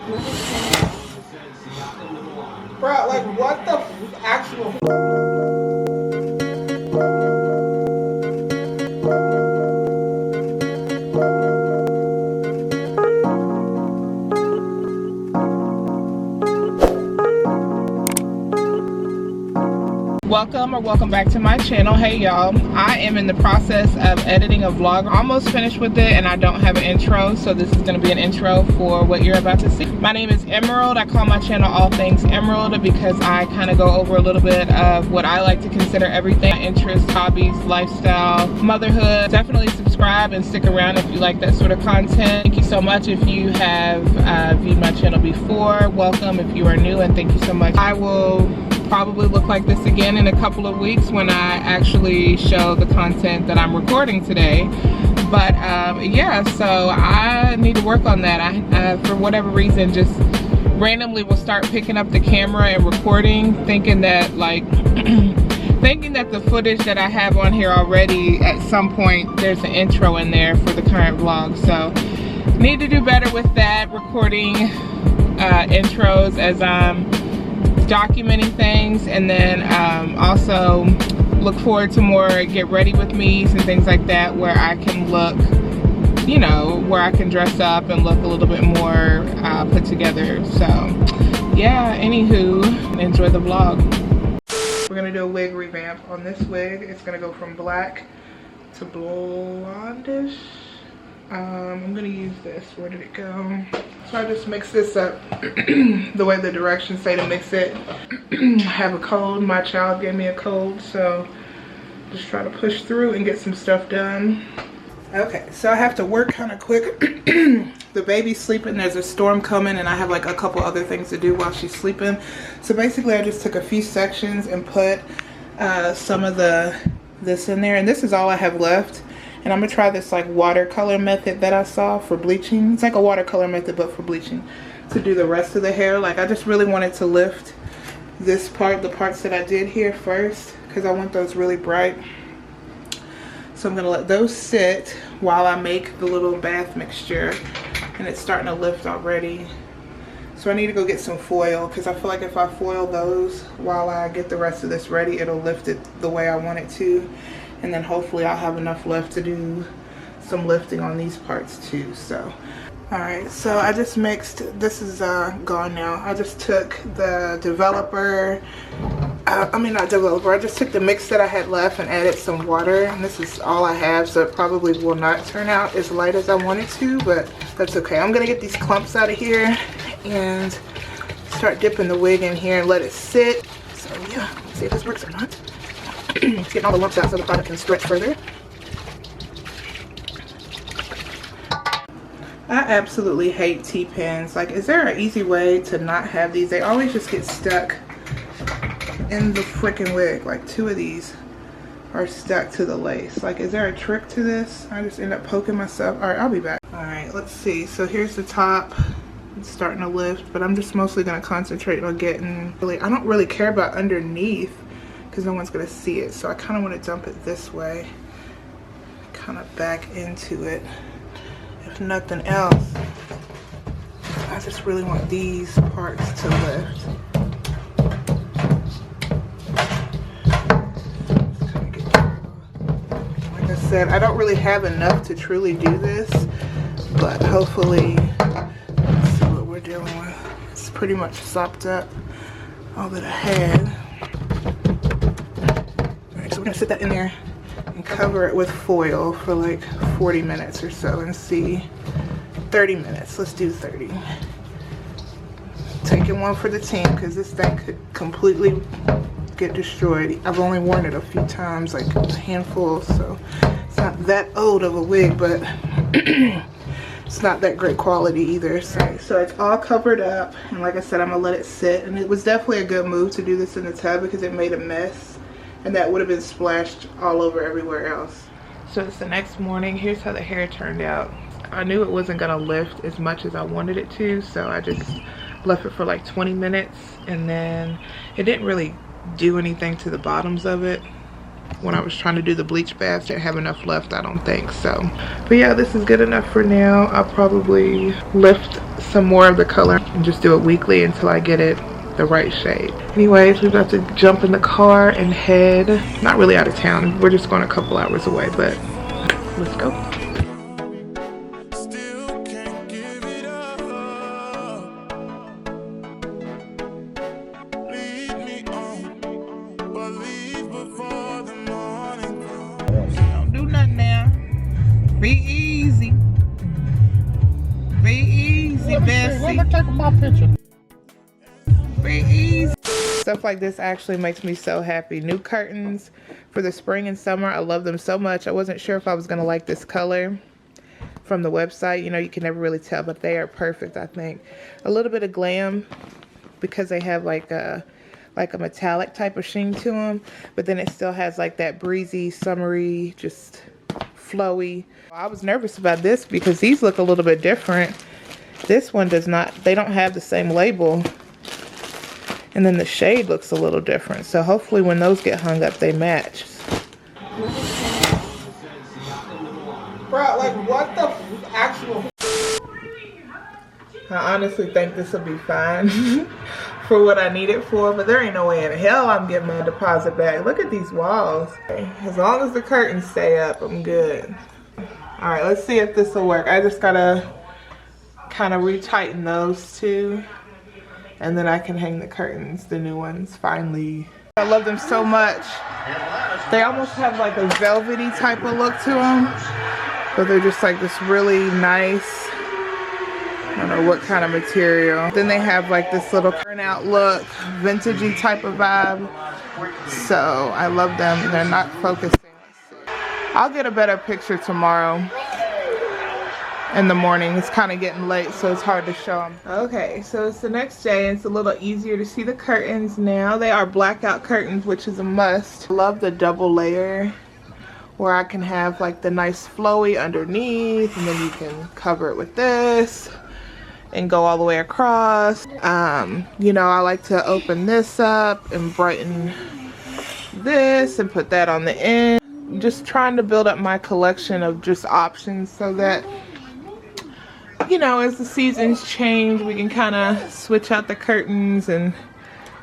Bro, like what the actual. Welcome back to my channel. Hey y'all, I am in the process of editing a vlog. Almost finished with it and I don't have an intro, so this is going to be an intro for what you're about to see. My name is Emerald. I call my channel All Things Emerald because I kind of go over a little bit of what I like to consider everything: interests, hobbies, lifestyle, motherhood. Definitely subscribe and stick around if you like that sort of content. Thank you so much if you have viewed my channel before. Welcome if you are new, and thank you so much. I will probably look like this again in a couple of weeks when I actually show the content that I'm recording today. But yeah, so I need to work on that. I for whatever reason just randomly will start picking up the camera and recording, thinking that thinking that the footage that I have on here already, at some point there's an intro in there for the current vlog. So need to do better with that, recording intros as I'm documenting things, and then also look forward to more get ready with me's and things like that, where I can look, you know, where I can dress up and look a little bit more put together. So yeah, anywho, enjoy the vlog. We're gonna do a wig revamp on this wig. It's gonna go from black to blondish. I'm gonna use this. Where did it go? So I just mix this up the way the directions say to mix it. I have a cold. My child gave me a cold, so just try to push through and get some stuff done. Okay, so I have to work kind of quick. The baby's sleeping. There's a storm coming, and I have like a couple other things to do while she's sleeping. So basically, I just took a few sections and put some of this in there, and this is all I have left. And I'm gonna try this like watercolor method that I saw for bleaching. It's like a watercolor method but for bleaching, to do the rest of the hair. Like, I just really wanted to lift this part, the parts that I did here first, because I want those really bright. So I'm gonna let those sit while I make the little bath mixture, and it's starting to lift already. So I need to go get some foil, because I feel like if I foil those while I get the rest of this ready, it'll lift it the way I want it to. And then hopefully I'll have enough left to do some lifting on these parts too. So alright, so I just mixed, this is gone now. I just took the developer, I just took the mix that I had left and added some water, and this is all I have, so it probably will not turn out as light as I wanted to, but that's okay. I'm gonna get these clumps out of here and start dipping the wig in here and let it sit. So yeah, let's see if this works or not. Getting all the lumps out so the product can stretch further. I absolutely hate T-pins. Like, is there an easy way to not have these? They always just get stuck in the freaking wig. Like, 2 of these are stuck to the lace. Like, is there a trick to this? I just end up poking myself. All right, I'll be back. All right, let's see. So here's the top. It's starting to lift, but I'm just mostly going to concentrate on getting, I don't really care about underneath, because no one's gonna see it. So I kind of want to dump it this way, kind of back into it. If nothing else, I just really want these parts to lift. Like I said, I don't really have enough to truly do this, but hopefully, let's see what we're dealing with. It's pretty much sopped up all that I had. So we're gonna sit that in there and cover it with foil for like 40 minutes or so and see. 30 minutes, let's do 30. Taking one for the team, because this thing could completely get destroyed. I've only worn it a few times, like a handful, so it's not that old of a wig, but it's not that great quality either. So it's all covered up, and like I said, I'm gonna let it sit. And it was definitely a good move to do this in the tub, because it made a mess, and that would have been splashed all over everywhere else. So it's the next morning. Here's how the hair turned out. I knew it wasn't gonna lift as much as I wanted it to, so I just left it for like 20 minutes, and then it didn't really do anything to the bottoms of it. When I was trying to do the bleach bath, didn't have enough left, I don't think. So, but yeah, this is good enough for now. I'll probably lift some more of the color and just do it weekly until I get it the right shade. Anyways, we're about to jump in the car and head, not really out of town. We're just going a couple hours away, but let's go. Don't do nothing now. Be easy. Be easy, Bessie. Let me take my picture. Be easy. Stuff like this actually makes me so happy. New curtains for the spring and summer. I love them so much. I wasn't sure if I was going to like this color from the website. You know, you can never really tell, but they are perfect, I think. A little bit of glam because they have like a metallic type of sheen to them, but then it still has like that breezy, summery, just flowy. I was nervous about this because these look a little bit different. This one does not, they don't have the same label. And then the shade looks a little different. So hopefully when those get hung up, they match. Bro, like what the actual... I honestly think this will be fine for what I need it for, but there ain't no way in hell I'm getting my deposit back. Look at these walls. As long as the curtains stay up, I'm good. All right, let's see if this will work. I just gotta kind of retighten those two, and then I can hang the curtains, the new ones, finally. I love them so much. They almost have like a velvety type of look to them, but they're just like this really nice, I don't know what kind of material. Then they have like this little turnout look, vintagey type of vibe. So I love them. They're not focusing. I'll get a better picture tomorrow in the morning. It's kind of getting late, so it's hard to show them. Okay, so it's the next day. It's a little easier to see the curtains now. They are blackout curtains, which is a must. I love the double layer where I can have like the nice flowy underneath, and then you can cover it with this and go all the way across. You know, I like to open this up and brighten this and put that on the end. Just trying to build up my collection of just options so that, you know, as the seasons change, we can kind of switch out the curtains, and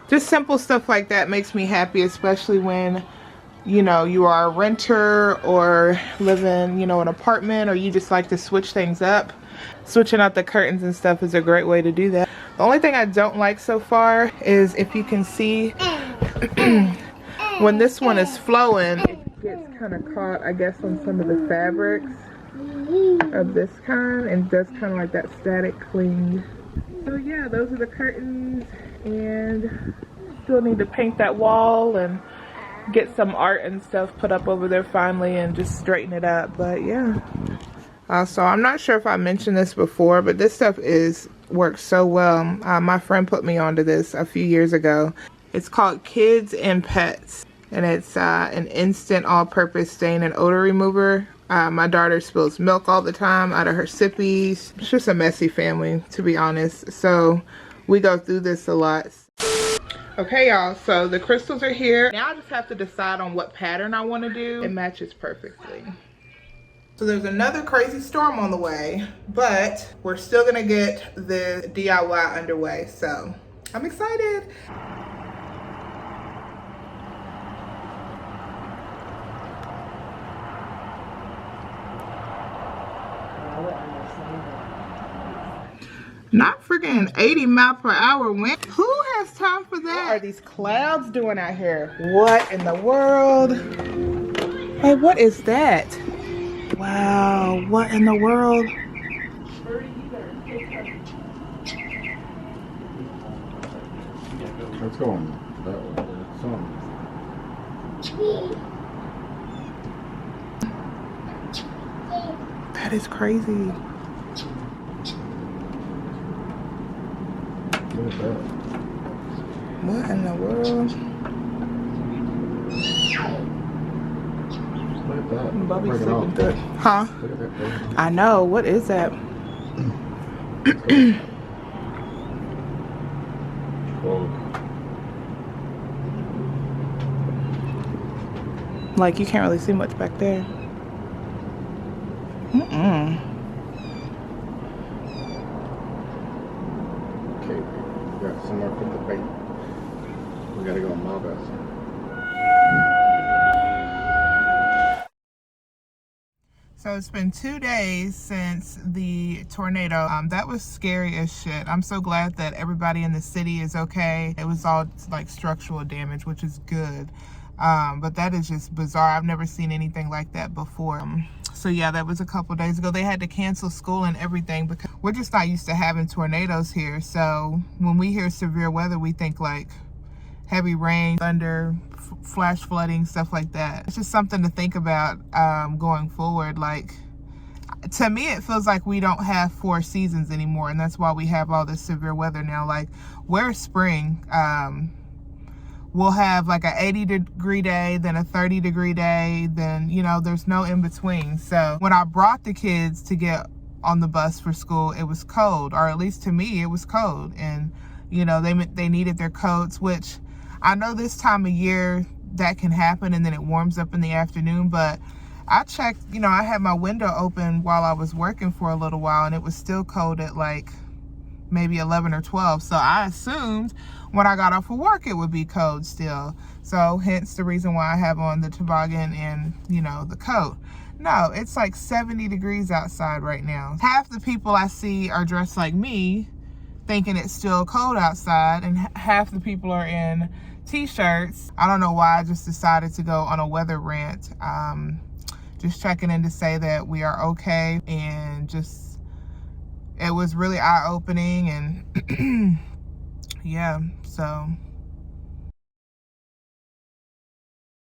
just simple stuff like that makes me happy, especially when, you know, you are a renter or live in, you know, an apartment, or you just like to switch things up. Switching out the curtains and stuff is a great way to do that. The only thing I don't like so far is, if you can see, when this one is flowing, it gets kind of caught, I guess, on some of the fabrics of this kind, and does kind of like that static cling. So yeah, those are the curtains, and still need to paint that wall and get some art and stuff put up over there finally, and just straighten it up. But yeah. So I'm not sure if I mentioned this before, but this stuff works so well. My friend put me onto this a few years ago. It's called Kids and Pets, and it's an instant all-purpose stain and odor remover. My daughter spills milk all the time out of her sippies. It's just a messy family, to be honest. So we go through this a lot. Okay, y'all, so the crystals are here. Now I just have to decide on what pattern I want to do. It matches perfectly. So there's another crazy storm on the way, but we're still gonna get the DIY underway. So I'm excited. Not freaking 80-mile-per-hour wind. Who has time for that? What are these clouds doing out here? What in the world? Hey, what is that? Wow, what in the world? Let's go on that one. That is crazy. What in the world? Bubby's sleeping good. Huh? I know. What is that? Like, you can't really see much back there. somewhere to put the bait. We gotta go to Marvell's. So it's been 2 days since the tornado. That was scary as shit. I'm so glad that everybody in the city is okay. It was all like structural damage, which is good. But that is just bizarre. I've never seen anything like that before. So yeah, that was a couple days ago. They had to cancel school and everything because we're just not used to having tornadoes here. So when we hear severe weather, we think like heavy rain, thunder, flash flooding, stuff like that. It's just something to think about going forward. Like, to me, it feels like we don't have 4 seasons anymore, and that's why we have all this severe weather now. Like, where's spring? We'll have like a 80-degree day, then a 30-degree day, then, you know, there's no in between. So when I brought the kids to get on the bus for school, it was cold, or at least to me, it was cold. And, you know, they needed their coats, which I know this time of year that can happen, and then it warms up in the afternoon. But I checked, you know, I had my window open while I was working for a little while, and it was still cold at like maybe 11 or 12. So I assumed when I got off of work, it would be cold still. So hence the reason why I have on the toboggan and, you know, the coat. No, it's like 70 degrees outside right now. Half the people I see are dressed like me, thinking it's still cold outside, and half the people are in t-shirts. I don't know why I just decided to go on a weather rant. Just checking in to say that we are okay, and just, it was really eye-opening, and yeah, so